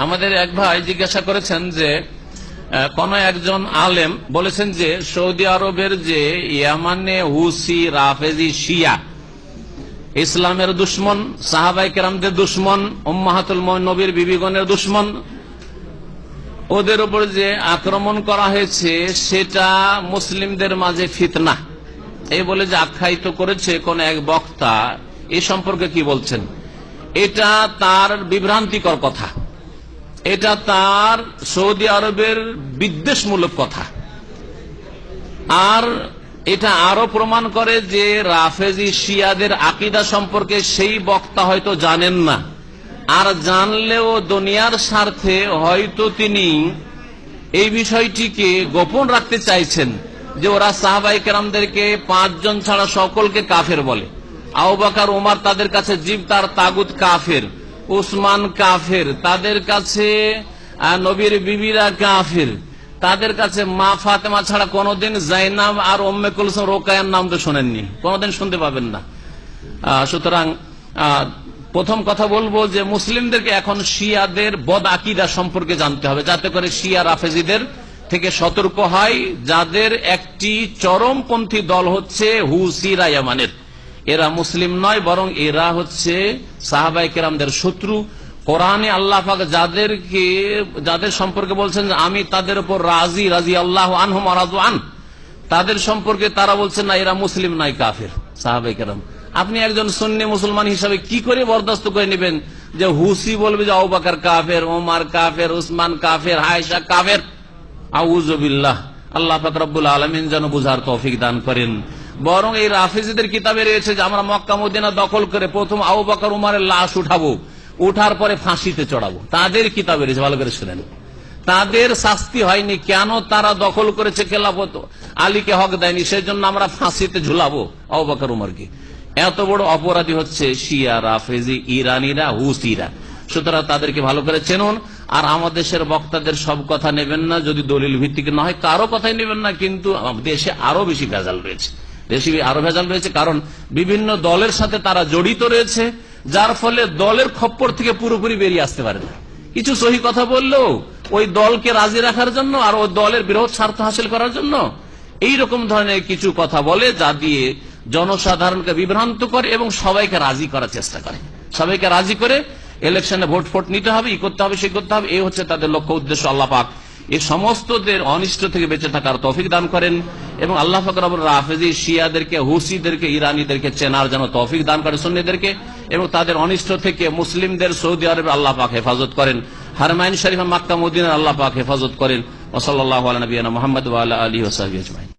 আমাদের এক ভাই জিজ্ঞাসা করেছেন যে কোন একজন আলেম বলেছেন যে সৌদি আরবের যে ইয়ামানে হুসি রাফেজি শিয়া ইসলামের দুশ্মন, সাহাবাই কেরামদের দুশ্মন, উম্মাহাতুল মুমিনিন নবীর বিবিগণের দুশ্মন, ওদের উপর যে আক্রমণ করা হয়েছে সেটা মুসলিমদের মাঝে ফিতনা, এই বলে যে আখ্যায়িত করেছে কোন এক বক্তা। এ সম্পর্কে কি বলছেন? এটা তার বিভ্রান্তিকর কথা, এটা তার সৌদি আরবের বিদ্বেষমূলক কথা। আর এটা আরো প্রমাণ করে যে রাফেজি শিয়াদের আকীদা সম্পর্কে সেই বক্তা হয়তো জানেন না, আর জানলেও দুনিয়ার স্বার্থে হয়তো তিনি এই বিষয়টিকে গোপন রাখতে চাইছেন যে ওরা সাহাবাই কেরামদেরকে 5 জন ছাড়া সকলকে কাফের বলে। আবু বকর ওমর তাদের কাছে জিবতার তাগুত কাফের, উসমান কাফের, তাদের কাছে নবীর বিবিরা কাফের, তাদের কাছে মা ফাতেমা ছাড়া কোনদিন জাইনাব আর উম্মে কুলসুম রোকায়ার নাম তো শোনেননি, কোনদিন শুনতে পাবেন না। সুতরাং প্রথম কথা বলবো যে মুসলিমদেরকে এখন শিয়াদের বদ আকীদা সম্পর্কে জানতে হবে, যাতে করে শিয়া রাফেজিদের থেকে সতর্ক হয়, যাদের একটি চরমপন্থী দল হচ্ছে হুসিরা ইয়ামানের। এরা মুসলিম নয়, বরং এরা হচ্ছে সাহাবাই কেরামদের শত্রু। কোরআনে আল্লাহ পাক যাদের সম্পর্কে বলছেন আমি তাদের উপর রাজি, রাদিয়াল্লাহু আনহুম ওয়া রাদু আন, তাদের সম্পর্কে তারা বলছেন না এরা মুসলিম নয়, কাফের সাহাবাই কেরাম। আপনি একজন সুন্নি মুসলমান হিসাবে কি করে বরদাস্ত করে নেবেন যে হুসি বলবে যে আবু বকর কাফের, ওমর কাফের, উসমান কাফের, আয়েশা কাফের? আউযু বিল্লাহ। আল্লাহ পাক রব্বুল আলামিন যেন বুঝার তৌফিক দান করেন। বরং এই রাফেজিদের কিতাবে রয়েছে যে আমরা মক্কা মদিনা দখল করে প্রথম আবু বকর ওমরের লাশ উঠাবো, উঠার পরে ফাঁসিতে চড়াবো। তাদের কিতাবে রয়েছে, ভালো করে শুনেন। তাদের শাস্তি হয়নি, কেন? তারা দখল করেছে খেলাফত, আলীকে হক দেয়নি, সেজন্য আমরা ফাঁসিতে ঝুলাবো আবু বকর ওমরকে। এত বড় অপরাধী হচ্ছে শিয়া রাফেজি ইরানিরা, হুসিরা। সুতরাং তাদেরকে ভালো করে চেনুন। আর আমাদের দেশের বক্তাদের সব কথা নেবেন না, যদি দলিল ভিত্তিক না হয় কারো কথাই নেবেন না। কিন্তু দেশে আরো বেশি ভেজাল রয়েছে, আরো ভেজাল রয়েছে, কারণ বিভিন্ন দলের সাথে তারা জড়িত রয়েছে, যার ফলে দলের খপ্পর থেকে পুরোপুরি বেরিয়ে আসতে পারে না। কিছু সহি কথা বললেও ওই দলকে রাজি রাখার জন্য আর ওই দলের বৃহৎ স্বার্থ হাসিল করার জন্য এইরকম ধরনের কিছু কথা বলে, যা দিয়ে জনসাধারণকে বিভ্রান্ত করে এবং সবাইকে রাজি করার চেষ্টা করে। সবাইকে রাজি করে ইলেকশনে ভোট নিতে হবে, ই করতে হবে, সে করতে হবে, এই হচ্ছে তাদের লক্ষ্য উদ্দেশ্য। আল্লাহ পাক এই সমস্তদের অনিষ্ট থেকে বেঁচে থাকার তৌফিক দান করেন এবং আল্লাহ পাক রব্বুল রাফেজি শিয়াদেরকে, হুসিদেরকে, ইরানিদেরকে চেনার জন্য তৌফিক দান করেন সুন্নিদেরকে, এবং তাদের অনিষ্ট থেকে মুসলিমদের সৌদি আরবে আল্লাহ পাক হেফাজত করেন। হারমাইন শরীফ, মক্কা মদিনার আল্লাহ পাক হেফাজত করেন। ওয়া সাল্লাল্লাহু আলা নবিয়িনা মুহাম্মদ ওয়া আলা আলিহি ওয়া সাহবিহি আজমাইন।